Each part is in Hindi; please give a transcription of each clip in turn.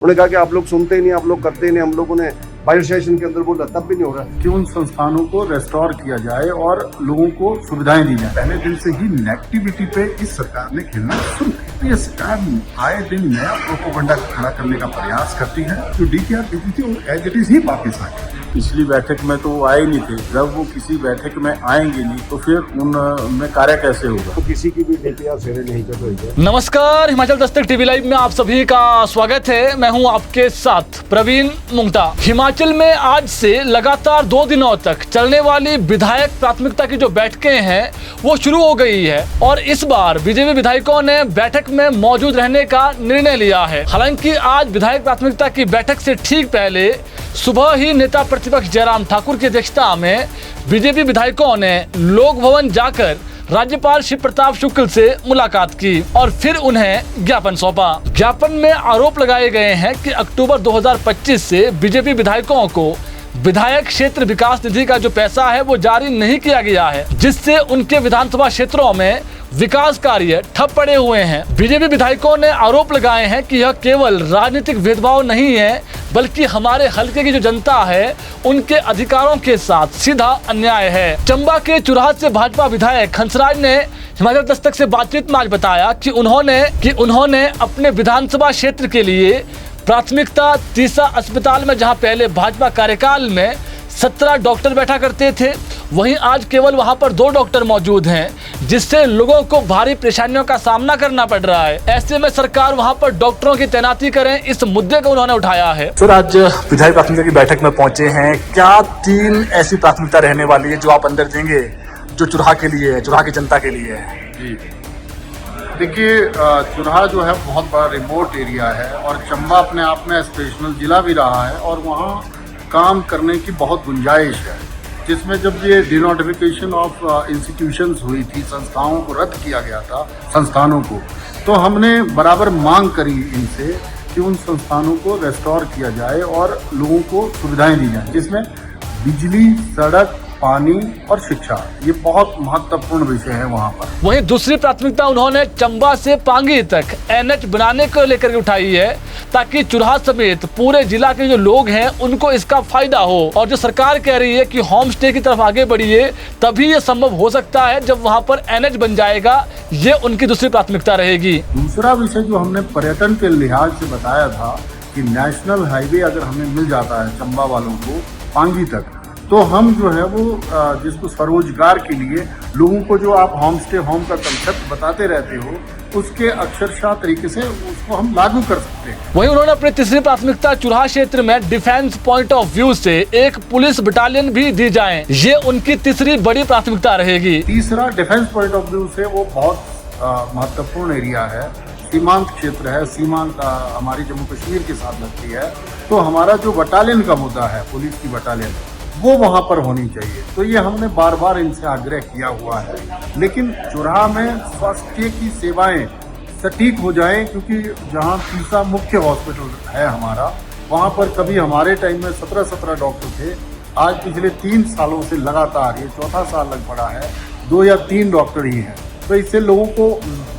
उन्होंने कहा कि आप लोग सुनते ही नहीं, आप लोग करते ही नहीं। हम लोगों ने बायो सेशन के अंदर बोला, तब भी नहीं हो रहा कि उन संस्थानों को रेस्टोर किया जाए और लोगों को सुविधाएं दी जाए। पहले दिन से ही नेगेटिविटी पे इस सरकार ने खेलना शुरू किया। तो ये सरकार आए दिन नया प्रोपोगंडा खड़ा करने का प्रयास करती है। जो डीपीआर देती थी वो एज इट इज ही वापिस आ गई। पिछली बैठक में तो वो आए नहीं थे, जब वो किसी बैठक में आएंगे नहीं तो फिर उनमें कार्य कैसे होगा। तो किसी की भी डीपीआर सिरे नहीं कर रही है। नमस्कार, हिमाचल दस्तक टीवी लाइव में आप सभी का स्वागत है। मैं हूं आपके साथ प्रवीण मुंगता। हिमाचल में आज से लगातार 2 दिनों तक चलने वाली विधायक प्राथमिकता की जो बैठकें हैं वो शुरू हो गई है और इस बार बीजेपी विधायकों ने बैठक में मौजूद रहने का निर्णय लिया है। हालांकि आज विधायक प्राथमिकता की बैठक से ठीक पहले सुबह ही नेता प्रतिपक्ष जयराम ठाकुर की अध्यक्षता में बीजेपी विधायकों ने लोक भवन जाकर राज्यपाल शिव प्रताप शुक्ल से मुलाकात की और फिर उन्हें ज्ञापन सौंपा। ज्ञापन में आरोप लगाए गए हैं कि अक्टूबर 2025 से बीजेपी विधायकों को विधायक क्षेत्र विकास निधि का जो पैसा है वो जारी नहीं किया गया है, जिससे उनके विधानसभा क्षेत्रों में विकास कार्य ठप पड़े हुए हैं। बीजेपी विधायकों ने आरोप लगाए हैं कि यह केवल राजनीतिक भेदभाव नहीं है, बल्कि हमारे हलके की जो जनता है उनके अधिकारों के साथ सीधा अन्याय है। चंबा के चुराह से भाजपा विधायक हंसराज ने हिमाचल दस्तक से बातचीत में आज बताया कि उन्होंने अपने विधानसभा क्षेत्र के लिए प्राथमिकता तीसरा अस्पताल में, जहां पहले भाजपा कार्यकाल में 17 डॉक्टर बैठा करते थे, वहीं आज केवल वहां पर 2 डॉक्टर मौजूद हैं, जिससे लोगों को भारी परेशानियों का सामना करना पड़ रहा है। ऐसे में सरकार वहां पर डॉक्टरों की तैनाती करें, इस मुद्दे को उन्होंने उठाया है। सर, आज विधायक प्राथमिकता की बैठक में पहुंचे हैं, क्या 3 ऐसी प्राथमिकता रहने वाली है जो आप अंदर देंगे, जो चुराह के लिए है, चुराह की जनता के लिए है? जी देखिए, चुराह जो है बहुत बड़ा रिमोट एरिया है और चंबा अपने आप में स्पेशल जिला भी रहा है और वहाँ काम करने की बहुत गुंजाइश है। जिसमें जब ये डिनोटिफिकेशन ऑफ इंस्टीट्यूशंस हुई थी, संस्थाओं को रद्द किया गया था संस्थानों को, तो हमने बराबर मांग करी इनसे कि उन संस्थानों को रेस्टोर किया जाए और लोगों को सुविधाएं दी जाए, जिसमें बिजली, सड़क, पानी और शिक्षा, ये बहुत महत्वपूर्ण विषय है वहाँ पर। वहीं दूसरी प्राथमिकता उन्होंने चंबा से पांगी तक एनएच बनाने को लेकर उठाई है, ताकि चुराह समेत पूरे जिला के जो लोग हैं उनको इसका फायदा हो। और जो सरकार कह रही है कि होम स्टे की तरफ आगे बढ़िए, तभी ये संभव हो सकता है जब वहाँ पर एनएच बन जाएगा। ये उनकी दूसरी प्राथमिकता रहेगी। दूसरा विषय जो हमने पर्यटन के लिहाज से बताया था कि नेशनल हाईवे अगर हमें मिल जाता है चंबा वालों को पांगी तक, तो हम जो है वो जिसको स्वरोजगार के लिए लोगों को जो आप होम स्टे होम का कंसेप्ट बताते रहते हो, उसके अक्षरशः तरीके से उसको हम लागू कर सकते हैं। वहीं उन्होंने अपनी तीसरी प्राथमिकता चुराह क्षेत्र में डिफेंस पॉइंट ऑफ व्यू से एक पुलिस बटालियन भी दी जाए, ये उनकी तीसरी बड़ी प्राथमिकता रहेगी। तीसरा, डिफेंस पॉइंट ऑफ व्यू से वो बहुत महत्वपूर्ण एरिया है, सीमांत क्षेत्र है, सीमांत हमारी जम्मू कश्मीर के साथ लगती है, तो हमारा जो बटालियन का मुद्दा है, पुलिस की बटालियन, वो वहाँ पर होनी चाहिए। तो ये हमने बार बार इनसे आग्रह किया हुआ है। लेकिन चुराह में स्वास्थ्य की सेवाएं सटीक हो जाएं, क्योंकि जहाँ तीसरा मुख्य हॉस्पिटल है हमारा, वहाँ पर कभी हमारे टाइम में 17 डॉक्टर थे, आज पिछले 3 सालों से लगातार, ये 4था साल लग पड़ा है, 2 या 3 डॉक्टर ही हैं। तो इससे लोगों को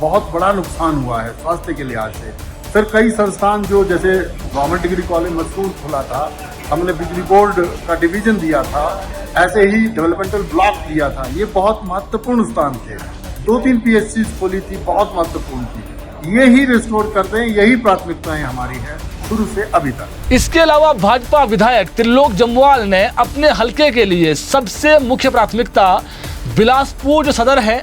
बहुत बड़ा नुकसान हुआ है स्वास्थ्य के लिहाज से। फिर कई संस्थान जो जैसे गवर्नमेंट डिग्री कॉलेज मसूर खुला था, हमने बिजली बोर्ड का डिवीजन दिया था, ऐसे ही डेवलपमेंटल ब्लॉक दिया था, ये बहुत महत्वपूर्ण स्थान थे। 2-3 पीएचसी खोली थी, बहुत महत्वपूर्ण थी। ये ही रिस्टोर कर दें, यही प्राथमिकताएं हमारी हैं शुरू से अभी तक। इसके अलावा भाजपा विधायक त्रिलोक जम्वाल ने अपने हलके के लिए सबसे मुख्य प्राथमिकता बिलासपुर जो सदर है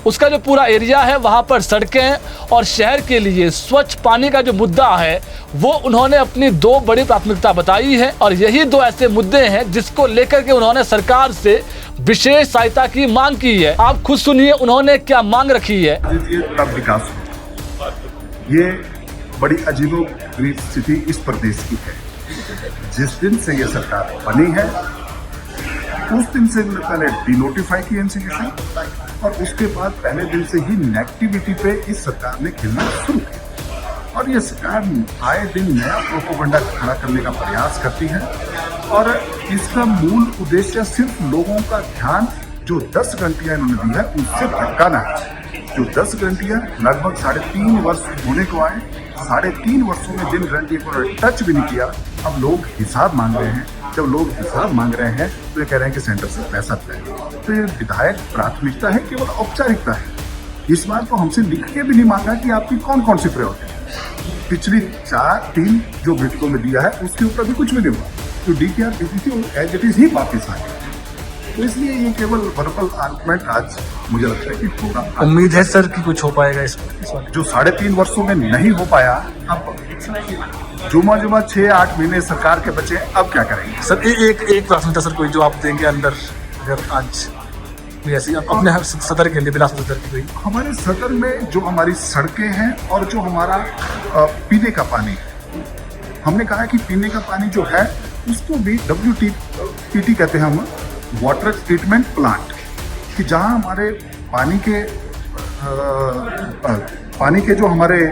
उसका जो पूरा एरिया है, वहाँ पर सड़कें और शहर के लिए स्वच्छ पानी का जो मुद्दा है वो उन्होंने अपनी 2 बड़ी प्राथमिकता बताई है। और यही 2 ऐसे मुद्दे हैं जिसको लेकर के उन्होंने सरकार से विशेष सहायता की मांग की है। आप खुद सुनिए उन्होंने क्या मांग रखी है। तब विकास हो। ये बड़ी अजीबोगरीब स्थिति इस प्रदेश की है। जिस दिन से ये सरकार बनी है उस दिन से पहले डिनोटिफाई की इंस्टीट्यूशन और उसके बाद पहले दिन से ही नेगेटिविटी पे इस सरकार ने खेलना शुरू किया। और ये सरकार आए दिन नया प्रोपोगंडा खड़ा करने का प्रयास करती है और इसका मूल उद्देश्य सिर्फ लोगों का ध्यान जो 10 घंटियां इन्होंने दी है उससे भटकाना है। जो 10 घंटियां लगभग 3.5 वर्ष होने को आए 3.5 वर्षों में जिन रंडी को टच भी नहीं किया, अब लोग हिसाब मांग रहे हैं। जब लोग हिसाब मांग रहे हैं तो ये कह रहे हैं कि सेंटर से पैसा पाए। तो ये विधायक प्राथमिकता है, केवल औपचारिकता है। इस बात को हमसे लिख के भी नहीं मांगा कि आपकी कौन कौन सी प्रायोरिटी है। पिछली 3 जो बैठकों में दिया है उसके ऊपर भी कुछ भी नहीं हुआ। जो DPR दी थी एज इट इज ही वापिस आ गई। तो इसलिए ये केवल वर्बल आर्गुमेंट आज मुझे लगता है कि पूरा उम्मीद है सर कि कुछ हो पाएगा इस वक्त। जो 3.5 वर्षों में नहीं हो पाया, अब जुमा 6-8 महीने सरकार के बचे, अब क्या करेंगे। सर एक प्राथमिकता सर कोई जो आप देंगे अंदर, अगर आज कोई ऐसी अपने सदर के लिए, बिलासपुर सदर की कोई। हमारे सदर में जो हमारी सड़कें हैं और जो हमारा पीने का पानी है, हमने कहा कि पीने का पानी जो है उसको भी WTPT कहते हैं हम, वाटर ट्रीटमेंट प्लांट, कि जहां हमारे पानी के जो हमारे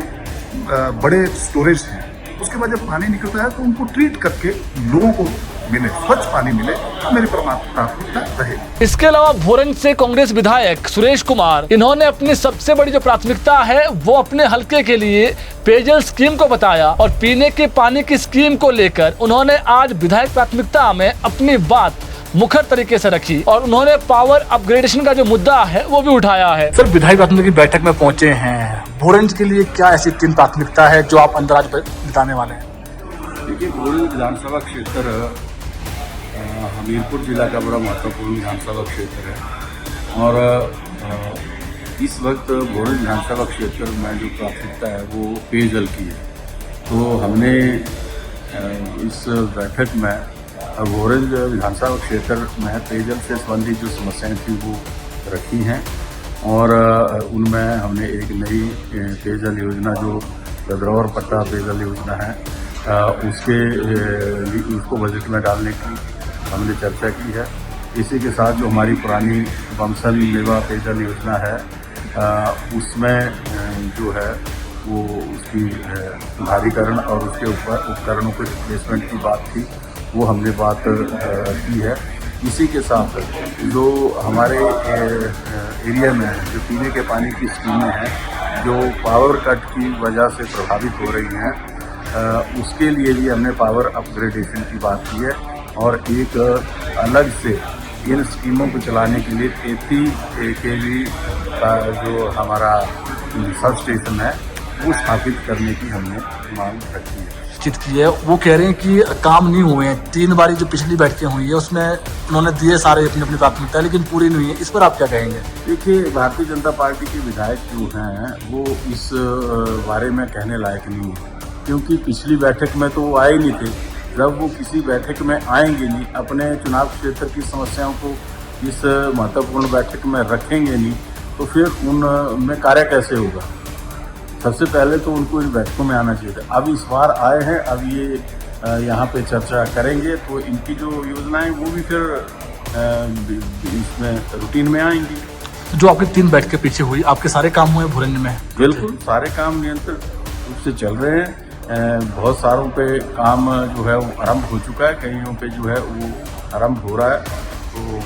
बड़े स्टोरेज हैं, उसके बाद जब पानी निकलता है तो उनको ट्रीट करके लोगों को मिले, स्वच्छ पानी मिले, मेरी प्राथमिकता रहे। इसके अलावा भोरंज से कांग्रेस विधायक सुरेश कुमार, इन्होंने अपनी सबसे बड़ी जो प्राथमिकता है वो अपने हलके के लिए पेयजल स्कीम को बताया और पीने के पानी की स्कीम को लेकर उन्होंने आज विधायक प्राथमिकता में अपनी बात मुखर तरीके से रखी और उन्होंने पावर अपग्रेडेशन का जो मुद्दा है वो भी उठाया है। सर विधायक प्राथमिकता की बैठक में पहुंचे हैं, भोरंज के लिए क्या ऐसी 3 प्राथमिकता है जो आप अंदर आज बताने वाले हैं? देखिए, भोरंज विधानसभा क्षेत्र हमीरपुर जिला का बड़ा महत्वपूर्ण विधानसभा क्षेत्र है और इस वक्त भोरंज विधानसभा क्षेत्र में जो प्राथमिकता है वो पेयजल की है। तो हमने इस बैठक में भोरंज विधानसभा क्षेत्र में पेयजल से संबंधित जो समस्याएं थी वो रखी हैं और उनमें हमने एक नई पेयजल योजना जो गदरौर पट्टा पेयजल योजना है उसको बजट में डालने की हमने चर्चा की है। इसी के साथ जो हमारी पुरानी बमसल लेवा पेयजल योजना है उसमें जो है वो उसकी सुधारीकरण और उसके ऊपर उपकरणों के रिप्लेसमेंट की बात थी, वो हमने बात की है। इसी के साथ जो हमारे एरिया में जो पीने के पानी की स्कीमें हैं जो पावर कट की वजह से प्रभावित हो रही हैं, उसके लिए भी हमने पावर अपग्रेडेशन की बात की है और एक अलग से इन स्कीमों को चलाने के लिए 33 kV का जो हमारा सब स्टेशन है वो स्थापित करने की हमने मांग रखी है, चित की है। वो कह रहे हैं कि काम नहीं हुए हैं। 3 बारी जो पिछली बैठकें हुई है उसमें उन्होंने दिए सारे अपनी अपनी प्राथमिकता, लेकिन पूरी नहीं है। इस पर आप क्या कहेंगे? देखिए, भारतीय जनता पार्टी के विधायक जो हैं वो इस बारे में कहने लायक नहीं है, क्योंकि पिछली बैठक में तो वो आए नहीं थे। जब वो किसी बैठक में आएंगे नहीं, अपने चुनाव क्षेत्र की समस्याओं को इस महत्वपूर्ण बैठक में रखेंगे नहीं, तो फिर उनमें कार्य कैसे होगा। सबसे पहले तो उनको इन बैठकों में आना चाहिए था। अब इस बार आए हैं, अब ये यहाँ पे चर्चा करेंगे तो इनकी जो योजनाएं वो भी फिर इसमें रूटीन में आएंगी। जो आपकी 3 बैठकें पीछे हुई, आपके सारे काम हुए भोरंज में? बिल्कुल, सारे काम नियंत्रित रूप से चल रहे हैं। बहुत सारों पे काम जो है वो आरंभ हो चुका है, कईयों पे जो है वो आरंभ हो रहा है, तो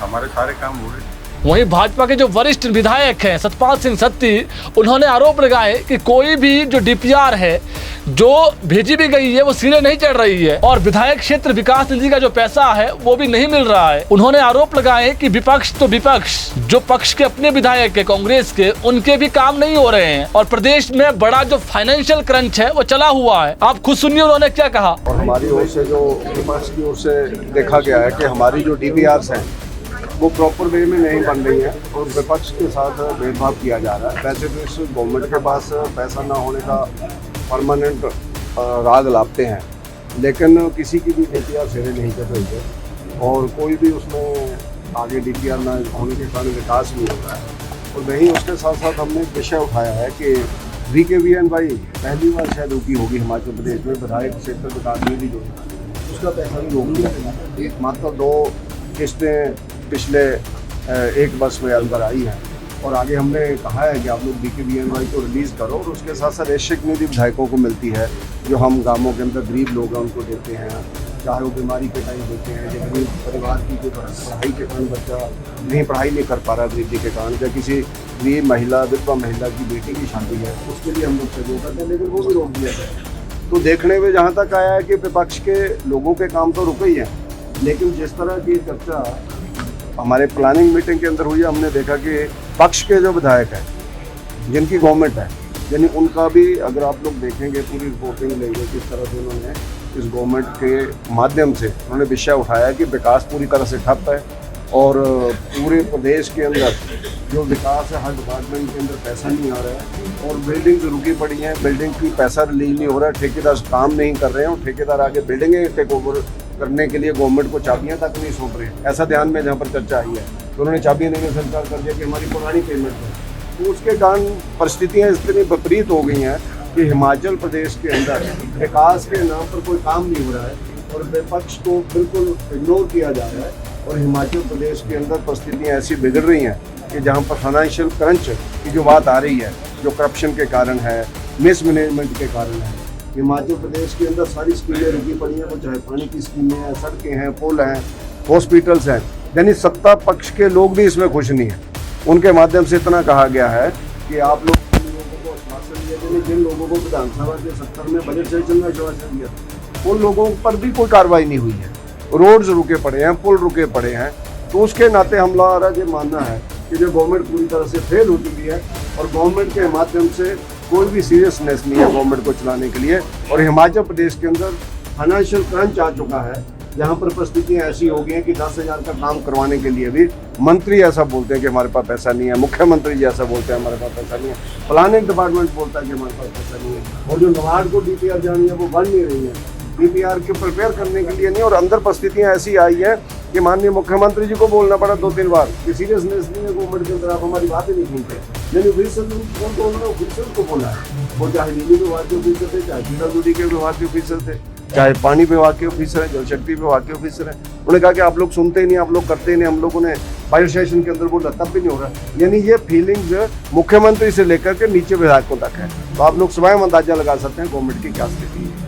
हमारे सारे काम हो रहे हैं। वहीं भाजपा के जो वरिष्ठ विधायक हैं सतपाल सिंह सत्ती, उन्होंने आरोप लगाए कि कोई भी जो DPR है जो भेजी भी गई है वो सिरे नहीं चढ़ रही है और विधायक क्षेत्र विकास निधि का जो पैसा है वो भी नहीं मिल रहा है। उन्होंने आरोप लगाए कि विपक्ष तो विपक्ष, जो पक्ष के अपने विधायक है कांग्रेस के, उनके भी काम नहीं हो रहे हैं और प्रदेश में बड़ा जो फाइनेंशियल क्रंच है वो चला हुआ है। आप खुद सुनिए उन्होंने क्या कहा। और हमारी ओर से जो विपक्ष की ओर से देखा गया है कि हमारी जो DPRs हैं वो प्रॉपर वे में नहीं बन रही है और विपक्ष के साथ भेदभाव किया जा रहा है। वैसे तो इस गवर्नमेंट के पास पैसा ना होने का परमानेंट राग लाते हैं, लेकिन किसी की भी DPR सिरे नहीं चढ़ रही है और कोई भी उसमें आगे DPR ना होने के कारण विकास नहीं हो रहा है। और वहीं उसके साथ साथ हमने एक विषय उठाया है कि VKVNY पहली बार शायद रुकी होगी हिमाचल प्रदेश में विधायक क्षेत्र विकास निधि जो उसका पैसा भी रोक दिया। एक मात्र 2 किस्तें पिछले 1 वर्ष में अंदर आई है और आगे हमने कहा है कि आप लोग VKVNY को रिलीज़ करो और उसके साथ साथ ऐच्छिक निधि विधायकों को मिलती है जो हम गांवों के अंदर गरीब लोग हैं उनको देते हैं। चाहे वो बीमारी के टाइम होते हैं, या गरीब परिवार की जो पढ़ाई के कारण बच्चा नहीं पढ़ाई नहीं कर पा रहा गरीबी के कारण, या किसी गरीब महिला विधवा महिला की बेटी की शादी है, उसके लिए हम लोग सहयोग करते हैं, लेकिन वो भी रोक दिया गया। तो देखने में जहाँ तक आया है कि विपक्ष के लोगों के काम तो रुके ही हैं, लेकिन जिस तरह की चर्चा हमारे प्लानिंग मीटिंग के अंदर हुई है, हमने देखा कि पक्ष के जो विधायक हैं जिनकी गवर्नमेंट है, यानी उनका भी अगर आप लोग देखेंगे पूरी रिपोर्टिंग लेंगे किस तरह से उन्होंने इस गवर्नमेंट के माध्यम से उन्होंने विषय उठाया कि विकास पूरी तरह से ठप है और पूरे प्रदेश के अंदर जो विकास है हर डिपार्टमेंट के अंदर पैसा नहीं आ रहा है और बिल्डिंग्स रुकी पड़ी हैं, बिल्डिंग की पैसा रिलीज नहीं हो रहा है, ठेकेदार काम नहीं कर रहे हैं और ठेकेदार आगे बिल्डिंगें टेक ओवर करने के लिए गवर्नमेंट को चाबियां तक नहीं सौंप रहे हैं। ऐसा ध्यान में जहाँ पर चर्चा आई है तो उन्होंने चाबियां देने स्वीकार कर दिया कि हमारी पुरानी पेमेंट है। तो उसके कारण परिस्थितियाँ इतनी विपरीत हो गई हैं कि हिमाचल प्रदेश के अंदर विकास के नाम पर कोई काम नहीं हो रहा है और विपक्ष को बिल्कुल इग्नोर किया जा रहा है और हिमाचल प्रदेश के अंदर परिस्थितियाँ ऐसी बिगड़ रही हैं कि जहाँ पर फाइनेंशियल क्रंच की जो बात आ रही है, जो करप्शन के कारण है, मिसमैनेजमेंट के कारण है, हिमाचल प्रदेश के अंदर सारी स्कीमें रुकी पड़ी हैं, वो चाहे पानी की स्कीमें हैं, सड़कें हैं, पुल हैं, हॉस्पिटल्स हैं, यानी सत्ता पक्ष के लोग भी इसमें खुश नहीं हैं। उनके माध्यम से इतना कहा गया है कि आप लोग लोगों को आश्वासन दिए थे, जिन लोगों को विधानसभा के 70 में बजट सेशन में आश्वासन दिया उन लोगों पर भी कोई कार्रवाई नहीं हुई है, रोड्स रुके पड़े हैं, पुल रुके पड़े हैं। तो उसके नाते हमारा ये मानना है कि जो गवर्नमेंट पूरी तरह से फेल हो चुकी है और गवर्नमेंट के माध्यम से कोई भी सीरियसनेस नहीं है गवर्नमेंट को चलाने के लिए और हिमाचल प्रदेश के अंदर फाइनेंशियल क्रंच आ चुका है, जहाँ पर परिस्थितियाँ ऐसी हो गई हैं कि 10,000 का काम करवाने के लिए भी मंत्री ऐसा बोलते हैं कि हमारे पास पैसा नहीं है, मुख्यमंत्री जी ऐसा बोलते हैं हमारे पास पैसा नहीं है, प्लानिंग डिपार्टमेंट बोलता है कि हमारे पास पैसा नहीं है और जो नवाड को डीपीआर जानी है वो बन नहीं रही है, डीपीआर के प्रिपेयर करने के लिए नहीं। और अंदर परिस्थितियाँ ऐसी आई है कि माननीय मुख्यमंत्री जी को बोलना पड़ा 2-3 बार कि सीरियसनेस नहीं है गवर्नमेंट के अंदर, आप हमारी बात ही नहीं सुनते। लेकिन ऑफिसर को बोला है, वो चाहे बिजली विभाग के ऑफिसर थे, चाहे पीडब्ल्यूडी के विभाग के ऑफिसर थे, चाहे पानी विभाग के ऑफिसर हैं, जल शक्ति विभाग के ऑफिसर हैं। उन्होंने कहा कि आप लोग सुनते ही नहीं, आप लोग करते ही नहीं। हम लोगों ने बायो सेशन के अंदर बोला तब भी नहीं हो रहा। यानी ये फीलिंग्स मुख्यमंत्री से लेकर के नीचे विधायकों तक है। तो आप लोग स्वयं अंदाजा लगा सकते हैं गवर्नमेंट की क्या स्थिति है।